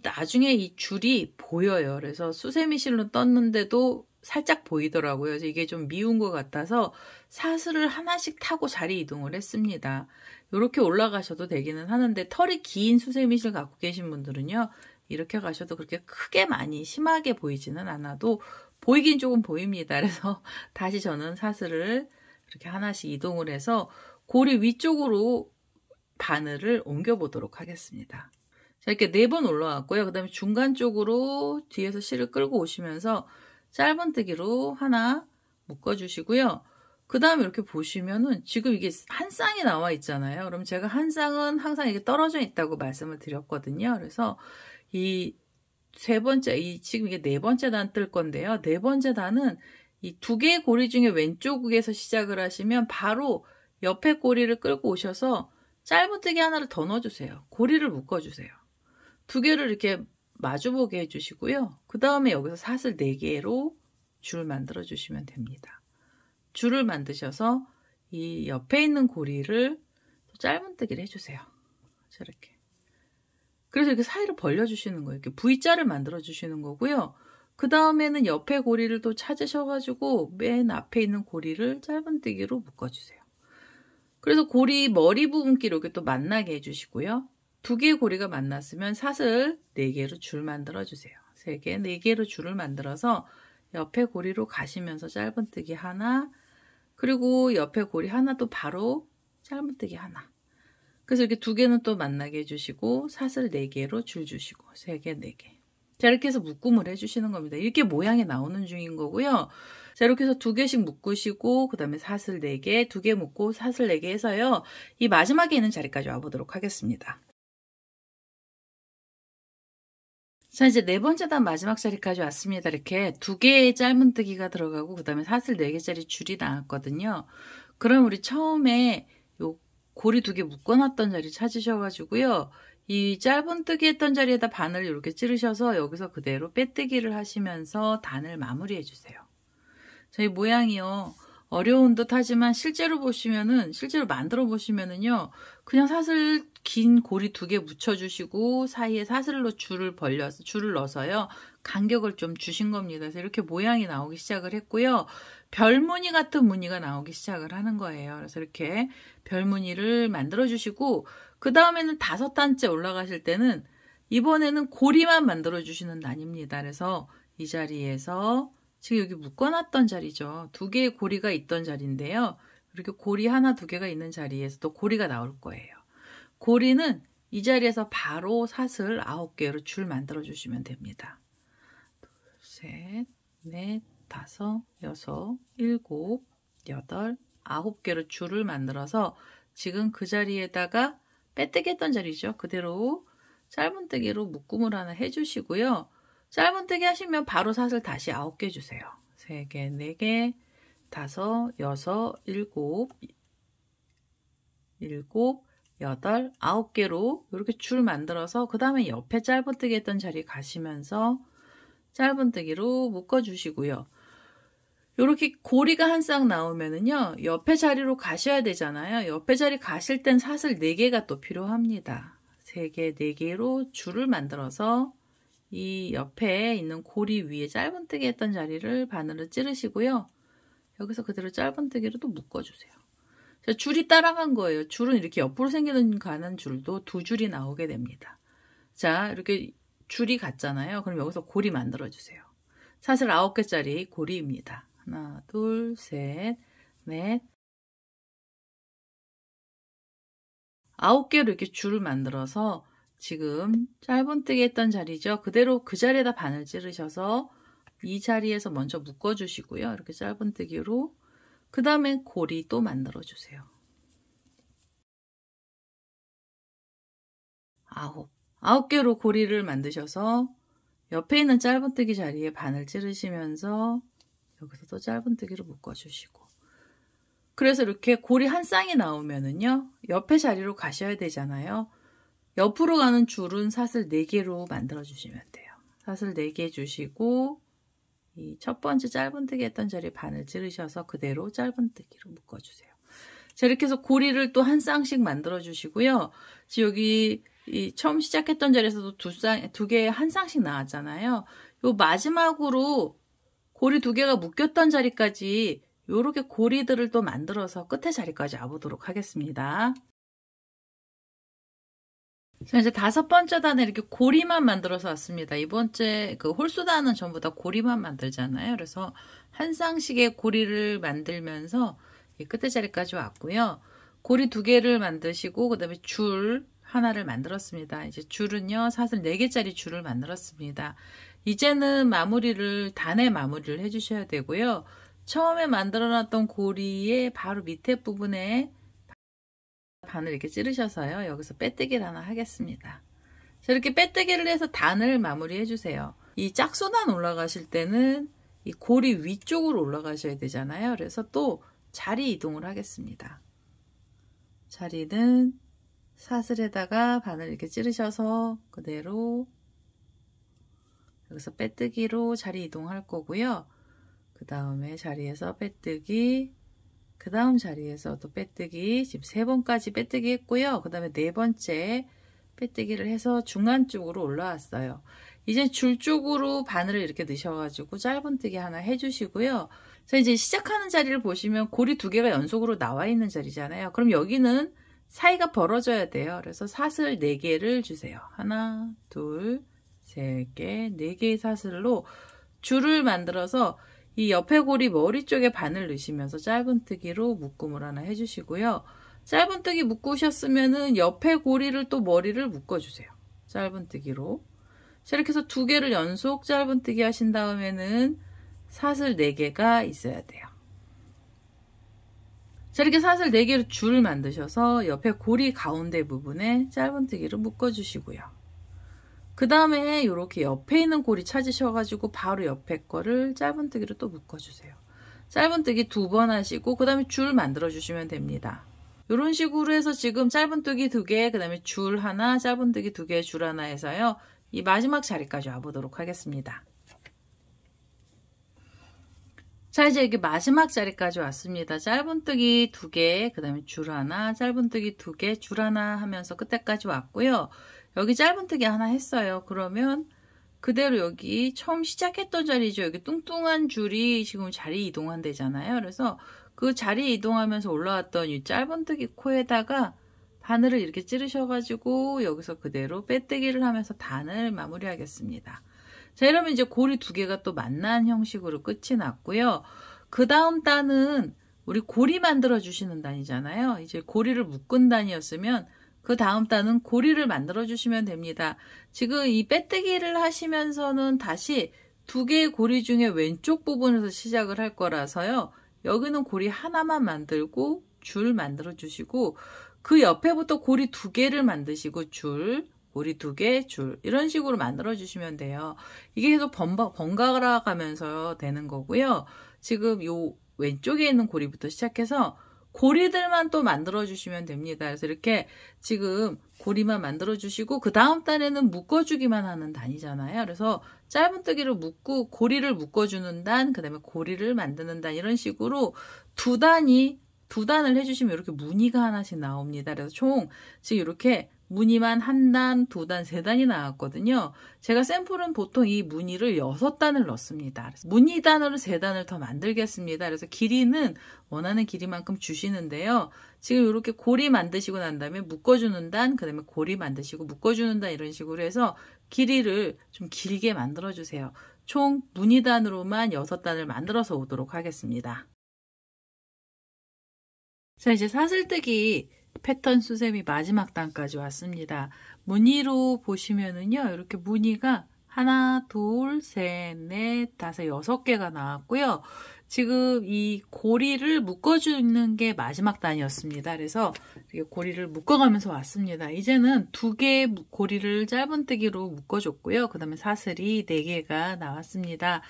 [SPEAKER 1] 나중에 이 줄이 보여요. 그래서 수세미 실로 떴는데도 살짝 보이더라고요. 그래서 이게 좀 미운 것 같아서 사슬을 하나씩 타고 자리 이동을 했습니다. 이렇게 올라가셔도 되기는 하는데 털이 긴 수세미실 갖고 계신 분들은요. 이렇게 가셔도 그렇게 크게 많이 심하게 보이지는 않아도 보이긴 조금 보입니다. 그래서 다시 저는 사슬을 이렇게 하나씩 이동을 해서 고리 위쪽으로 바늘을 옮겨 보도록 하겠습니다. 자, 이렇게 4번 올라왔고요. 그 다음에 중간 쪽으로 뒤에서 실을 끌고 오시면서 짧은뜨기로 하나 묶어주시고요. 그 다음에 이렇게 보시면은 지금 이게 한 쌍이 나와 있잖아요. 그럼 제가 한 쌍은 항상 이게 떨어져 있다고 말씀을 드렸거든요. 그래서 이 지금 이게 4번째 단 뜰 건데요. 4번째 단은 이 2개의 고리 중에 왼쪽에서 시작을 하시면 바로 옆에 고리를 끌고 오셔서 짧은뜨기 하나를 더 넣어주세요. 고리를 묶어주세요. 2개를 이렇게 마주보게 해주시고요. 그 다음에 여기서 사슬 4개로 줄 만들어 주시면 됩니다. 줄을 만드셔서 이 옆에 있는 고리를 짧은뜨기를 해주세요. 저렇게. 그래서 이렇게 사이를 벌려주시는 거예요. 이렇게 V자를 만들어 주시는 거고요. 그 다음에는 옆에 고리를 또 찾으셔가지고 맨 앞에 있는 고리를 짧은뜨기로 묶어주세요. 그래서 고리 머리 부분끼리 이렇게 또 만나게 해주시고요. 두 개의 고리가 만났으면 사슬 4개로 줄 만들어 주세요. 3개, 4개로 줄을 만들어서 옆에 고리로 가시면서 짧은뜨기 하나, 그리고 옆에 고리 하나 또 바로 짧은뜨기 하나. 그래서 이렇게 두 개는 또 만나게 해주시고 사슬 4개로 줄 주시고 3개, 4개. 자, 이렇게 해서 묶음을 해주시는 겁니다. 이렇게 모양이 나오는 중인 거고요. 자, 이렇게 해서 2개씩 묶으시고 그 다음에 사슬 4개, 2개 묶고 사슬 4개 해서요. 이 마지막에 있는 자리까지 와보도록 하겠습니다. 자, 이제 4번째 단 마지막 자리까지 왔습니다. 이렇게 2개의 짧은뜨기가 들어가고 그 다음에 사슬 4개짜리 줄이 나왔거든요. 그럼 우리 처음에 요 고리 2개 묶어놨던 자리 찾으셔가지고요. 이 짧은뜨기 했던 자리에다 바늘 이렇게 찌르셔서 여기서 그대로 빼뜨기를 하시면서 단을 마무리해 주세요. 자, 이 모양이요. 어려운 듯 하지만 실제로 만들어 보시면은요. 그냥 사슬 긴 고리 2개 묻혀주시고 사이에 사슬로 줄을 넣어서요. 간격을 좀 주신 겁니다. 그래서 이렇게 모양이 나오기 시작을 했고요. 별무늬 같은 무늬가 나오기 시작을 하는 거예요. 그래서 이렇게 별무늬를 만들어 주시고 그 다음에는 5단째 올라가실 때는 이번에는 고리만 만들어 주시는 단입니다. 그래서 이 자리에서 지금 여기 묶어놨던 자리죠. 2개의 고리가 있던 자리인데요. 이렇게 고리 하나 2개가 있는 자리에서 또 고리가 나올 거예요. 고리는 이 자리에서 바로 사슬 9개로 줄 만들어 주시면 됩니다. 2, 셋, 넷, 5, 6, 7, 8, 9개로 줄을 만들어서 지금 그 자리에다가 빼뜨기 했던 자리죠. 그대로 짧은뜨기로 묶음을 하나 해주시고요. 짧은뜨기 하시면 바로 사슬 다시 9개 주세요. 3개, 4개, 5, 6, 7, 8, 9개로 이렇게 줄 만들어서 그 다음에 옆에 짧은뜨기 했던 자리 가시면서 짧은뜨기로 묶어주시고요. 이렇게 고리가 한 쌍 나오면은요, 옆에 자리로 가셔야 되잖아요. 옆에 자리 가실 땐 사슬 4개가 또 필요합니다. 3개, 4개로 줄을 만들어서 이 옆에 있는 고리 위에 짧은뜨기 했던 자리를 바늘을 찌르시고요. 여기서 그대로 짧은뜨기로 또 묶어주세요. 자, 줄이 따라간 거예요. 줄은 이렇게 옆으로 가는 줄도 2줄이 나오게 됩니다. 자, 이렇게 줄이 갔잖아요. 그럼 여기서 고리 만들어주세요. 사슬 9개짜리 고리입니다. 하나, 둘, 셋, 넷, 9개로 이렇게 줄을 만들어서 지금 짧은뜨기 했던 자리죠. 그대로 그 자리에다 바늘 찌르셔서 이 자리에서 먼저 묶어주시고요. 이렇게 짧은뜨기로 그 다음에 고리 또 만들어주세요. 9개로 고리를 만드셔서 옆에 있는 짧은뜨기 자리에 바늘 찌르시면서 여기서 또 짧은뜨기로 묶어주시고 그래서 이렇게 고리 한 쌍이 나오면은요. 옆에 자리로 가셔야 되잖아요. 옆으로 가는 줄은 사슬 4개로 만들어 주시면 돼요. 사슬 4개 주시고 이 첫 번째 짧은뜨기 했던 자리에 바늘 찌르셔서 그대로 짧은뜨기로 묶어주세요. 자, 이렇게 해서 고리를 또 한 쌍씩 만들어 주시고요. 지금 여기 처음 시작했던 자리에서도 2개 한 쌍씩 나왔잖아요. 요 마지막으로 고리 2개가 묶였던 자리까지 요렇게 고리들을 또 만들어서 끝에 자리까지 와보도록 하겠습니다. 자, 이제 5번째 단에 이렇게 고리만 만들어서 왔습니다. 이번째 그 홀수단은 전부 다 고리만 만들잖아요. 그래서 한 쌍씩의 고리를 만들면서 이 끝에 자리까지 왔고요. 고리 2개를 만드시고 그 다음에 줄 하나를 만들었습니다. 이제 줄은요, 사슬 4개짜리 줄을 만들었습니다. 이제는 단의 마무리를 해주셔야 되고요. 처음에 만들어놨던 고리의 바로 밑에 부분에 바늘 이렇게 찌르셔서요. 여기서 빼뜨기를 하나 하겠습니다. 자, 이렇게 빼뜨기를 해서 단을 마무리 해주세요. 이 짝수단 올라가실 때는 이 고리 위쪽으로 올라가셔야 되잖아요. 그래서 또 자리 이동을 하겠습니다. 자리는 사슬에다가 바늘 이렇게 찌르셔서 그대로 여기서 빼뜨기로 자리 이동할 거고요. 그 다음에 자리에서 빼뜨기, 그 다음 자리에서 또 빼뜨기, 지금 3번까지 빼뜨기 했고요. 그 다음에 4번째 빼뜨기를 해서 중간 쪽으로 올라왔어요. 이제 줄 쪽으로 바늘을 이렇게 넣으셔가지고 짧은뜨기 하나 해주시고요. 자, 이제 시작하는 자리를 보시면 고리 2개가 연속으로 나와 있는 자리잖아요. 그럼 여기는 사이가 벌어져야 돼요. 그래서 사슬 4개를 주세요. 하나, 둘, 3개, 4개의 사슬로 줄을 만들어서 이 옆에 고리 머리 쪽에 바늘 넣으시면서 짧은뜨기로 묶음을 하나 해주시고요. 짧은뜨기 묶으셨으면은 옆에 고리를 또 머리를 묶어주세요. 짧은뜨기로. 자, 이렇게 해서 2개를 연속 짧은뜨기 하신 다음에는 사슬 4개가 있어야 돼요. 자, 이렇게 사슬 4개로 줄 만드셔서 옆에 고리 가운데 부분에 짧은뜨기를 묶어주시고요. 그 다음에 이렇게 옆에 있는 고리 찾으셔가지고 바로 옆에 거를 짧은뜨기로 또 묶어주세요. 짧은뜨기 2번 하시고 그 다음에 줄 만들어주시면 됩니다. 이런 식으로 해서 지금 짧은뜨기 2개, 그 다음에 줄 하나, 짧은뜨기 2개, 줄 하나 해서요. 이 마지막 자리까지 와보도록 하겠습니다. 자, 이제 여기 마지막 자리까지 왔습니다. 짧은뜨기 2개, 그 다음에 줄 하나, 짧은뜨기 2개, 줄 하나 하면서 끝에까지 왔고요. 여기 짧은뜨기 하나 했어요. 그러면 그대로 여기 처음 시작했던 자리죠. 여기 뚱뚱한 줄이 지금 자리 이동한대잖아요. 그래서 그 자리 이동하면서 올라왔던 이 짧은뜨기 코에다가 바늘을 이렇게 찌르셔가지고 여기서 그대로 빼뜨기를 하면서 단을 마무리하겠습니다. 자, 이러면 이제 고리 2개가 또 만난 형식으로 끝이 났고요. 그 다음 단은 우리 고리 만들어 주시는 단이잖아요. 이제 고리를 묶은 단이었으면 그 다음 단은 고리를 만들어 주시면 됩니다. 지금 이 빼뜨기를 하시면서는 다시 2개의 고리 중에 왼쪽 부분에서 시작을 할 거라서요. 여기는 고리 하나만 만들고 줄 만들어 주시고 그 옆에부터 고리 2개를 만드시고 줄, 고리 2개, 줄 이런 식으로 만들어 주시면 돼요. 이게 계속 번갈아 가면서 되는 거고요. 지금 요 왼쪽에 있는 고리부터 시작해서 고리들만 또 만들어 주시면 됩니다. 그래서 이렇게 지금 고리만 만들어 주시고 그 다음 단에는 묶어 주기만 하는 단이잖아요. 그래서 짧은뜨기로 묶고 고리를 묶어 주는 단, 그 다음에 고리를 만드는 단 이런 식으로 두 단을 해주시면 이렇게 무늬가 하나씩 나옵니다. 그래서 총 지금 이렇게 무늬만 1단, 2단, 3단이 나왔거든요. 제가 샘플은 보통 이 무늬를 6단을 넣습니다. 그래서 무늬단으로 3단을 더 만들겠습니다. 그래서 길이는 원하는 길이만큼 주시는데요. 지금 이렇게 고리 만드시고 난 다음에 묶어주는 단, 그 다음에 고리 만드시고 묶어주는 단 이런 식으로 해서 길이를 좀 길게 만들어주세요. 총 무늬단으로만 6단을 만들어서 오도록 하겠습니다. 자, 이제 사슬뜨기 패턴 수세미 마지막 단까지 왔습니다. 무늬로 보시면은요, 이렇게 무늬가 하나, 둘, 셋, 넷, 다섯, 6개가 나왔고요. 지금 이 고리를 묶어주는 게 마지막 단이었습니다. 그래서 이렇게 고리를 묶어가면서 왔습니다. 이제는 2개의 고리를 짧은뜨기로 묶어줬고요. 그 다음에 사슬이 4개가 나왔습니다.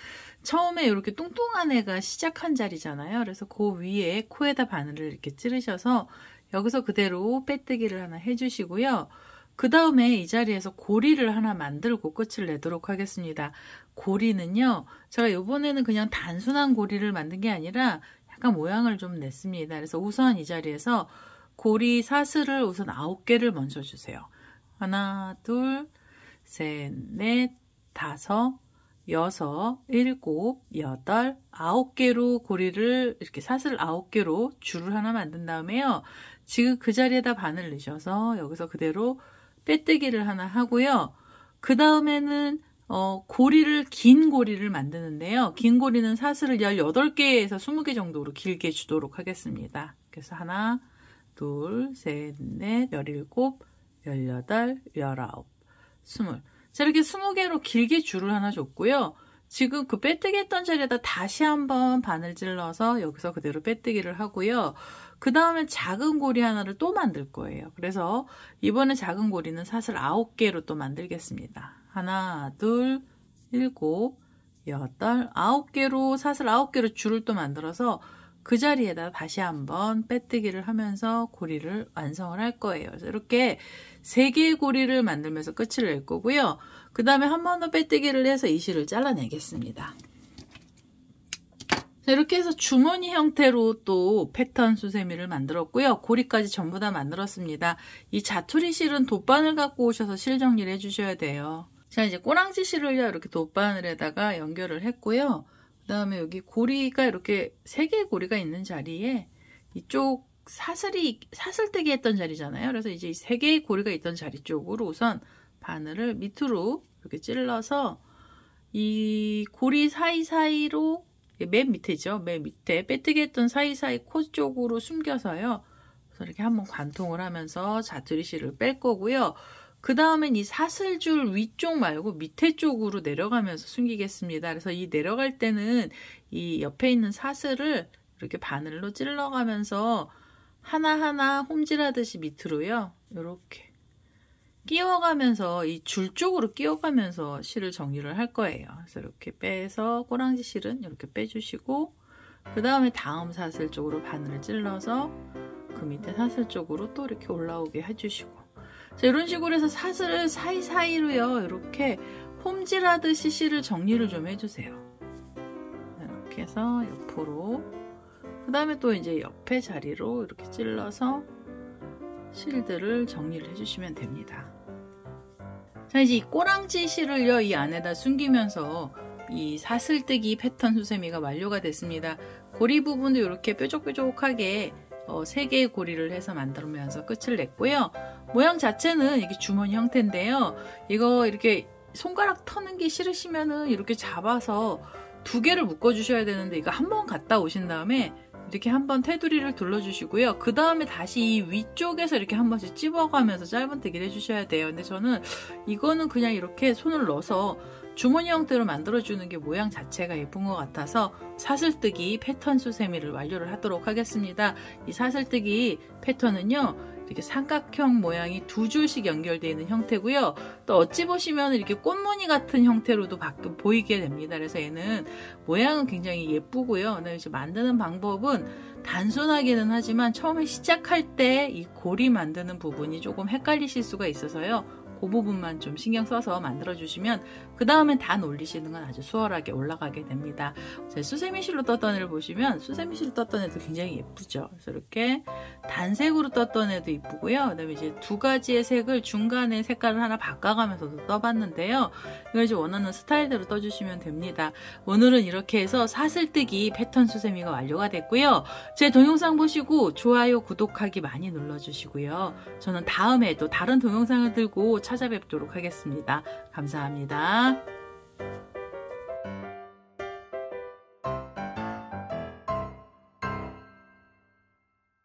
[SPEAKER 1] 처음에 이렇게 뚱뚱한 애가 시작한 자리잖아요. 그래서 그 위에 코에다 바늘을 이렇게 찌르셔서 여기서 그대로 빼뜨기를 하나 해주시고요. 그 다음에 이 자리에서 고리를 하나 만들고 끝을 내도록 하겠습니다. 고리는요, 제가 이번에는 그냥 단순한 고리를 만든 게 아니라 약간 모양을 좀 냈습니다. 그래서 우선 이 자리에서 고리 사슬을 우선 9개를 먼저 주세요. 하나, 둘, 셋, 넷, 다섯, 6, 7, 8, 9개로 고리를 이렇게 사슬 9개로 줄을 하나 만든 다음에요. 지금 그 자리에다 바늘 넣으셔서 여기서 그대로 빼뜨기를 하나 하고요. 그 다음에는 고리를 긴 고리를 만드는데요. 긴 고리는 사슬을 18개에서 20개 정도로 길게 주도록 하겠습니다. 그래서 하나, 둘, 셋, 넷, 17, 18, 19, 20. 자, 이렇게 20개로 길게 줄을 하나 줬고요. 지금 그 빼뜨기 했던 자리에다 다시 한번 바늘 찔러서 여기서 그대로 빼뜨기를 하고요. 그 다음에 작은 고리 하나를 또 만들 거예요. 그래서 이번에 작은 고리는 사슬 9개로 또 만들겠습니다. 하나, 둘, 7, 8, 9개로 사슬 9개로 줄을 또 만들어서 그 자리에다 다시 한번 빼뜨기를 하면서 고리를 완성을 할 거예요. 그래서 이렇게 3개의 고리를 만들면서 끝을 낼 거고요. 그 다음에 한 번 더 빼뜨기를 해서 이 실을 잘라내겠습니다. 자, 이렇게 해서 주머니 형태로 또 패턴 수세미를 만들었고요. 고리까지 전부 다 만들었습니다. 이 자투리 실은 돗바늘 갖고 오셔서 실 정리를 해주셔야 돼요. 자, 이제 꼬랑지 실을요, 이렇게 돗바늘에다가 연결을 했고요. 그 다음에 여기 고리가 이렇게 3개의 고리가 있는 자리에 이쪽 사슬뜨기 했던 자리잖아요. 그래서 이제 이 3개의 고리가 있던 자리 쪽으로 우선 바늘을 밑으로 이렇게 찔러서 이 고리 사이사이로 맨 밑에죠. 맨 밑에 빼뜨기 했던 사이사이 코 쪽으로 숨겨서요. 그래서 이렇게 한번 관통을 하면서 자투리실을 뺄 거고요. 그 다음엔 이 사슬줄 위쪽 말고 밑에 쪽으로 내려가면서 숨기겠습니다. 그래서 이 내려갈 때는 이 옆에 있는 사슬을 이렇게 바늘로 찔러가면서 하나하나 홈질하듯이 밑으로요. 이렇게 끼워가면서 이 줄 쪽으로 끼워가면서 실을 정리를 할 거예요. 그래서 이렇게 빼서 꼬랑지 실은 이렇게 빼주시고 그 다음에 다음 사슬 쪽으로 바늘을 찔러서 그 밑에 사슬 쪽으로 또 이렇게 올라오게 해주시고 자, 이런 식으로 해서 사슬을 사이사이로요. 이렇게 홈질하듯이 실을 정리를 좀 해주세요. 이렇게 해서 옆으로 그 다음에 또 이제 옆에 자리로 이렇게 찔러서 실들을 정리를 해주시면 됩니다. 자, 이제 이 꼬랑지 실을요, 이 안에다 숨기면서 이 사슬뜨기 패턴 수세미가 완료가 됐습니다. 고리 부분도 이렇게 뾰족뾰족하게 3개의 고리를 해서 만들면서 끝을 냈고요. 모양 자체는 이게 주머니 형태인데요. 이거 이렇게 손가락 터는 게 싫으시면은 이렇게 잡아서 2개를 묶어 주셔야 되는데 이거 한번 갔다 오신 다음에 이렇게 한번 테두리를 둘러주시고요. 그 다음에 다시 이 위쪽에서 이렇게 한 번씩 찝어가면서 짧은뜨기를 해주셔야 돼요. 근데 저는 이거는 그냥 이렇게 손을 넣어서 주머니 형태로 만들어주는 게 모양 자체가 예쁜 것 같아서 사슬뜨기 패턴 수세미를 완료를 하도록 하겠습니다. 이 사슬뜨기 패턴은요. 이렇게 삼각형 모양이 2줄씩 연결되어 있는 형태고요. 또 어찌 보시면 이렇게 꽃무늬 같은 형태로도 보이게 됩니다. 그래서 얘는 모양은 굉장히 예쁘고요. 그다음에 이제 만드는 방법은 단순하기는 하지만 처음에 시작할 때 이 고리 만드는 부분이 조금 헷갈리실 수가 있어서요. 그 부분만 좀 신경 써서 만들어주시면 그 다음엔 단 올리시는 건 아주 수월하게 올라가게 됩니다. 수세미실로 떴던 애를 보시면 수세미실로 떴던 애도 굉장히 예쁘죠. 그래서 이렇게 단색으로 떴던 애도 예쁘고요. 그 다음에 이제 2가지의 색을 중간에 색깔을 하나 바꿔가면서도 떠봤는데요. 이걸 이제 원하는 스타일대로 떠주시면 됩니다. 오늘은 이렇게 해서 사슬뜨기 패턴 수세미가 완료가 됐고요. 제 동영상 보시고 좋아요, 구독하기 많이 눌러주시고요. 저는 다음에 또 다른 동영상을 들고 찾아뵙도록 하겠습니다. 감사합니다.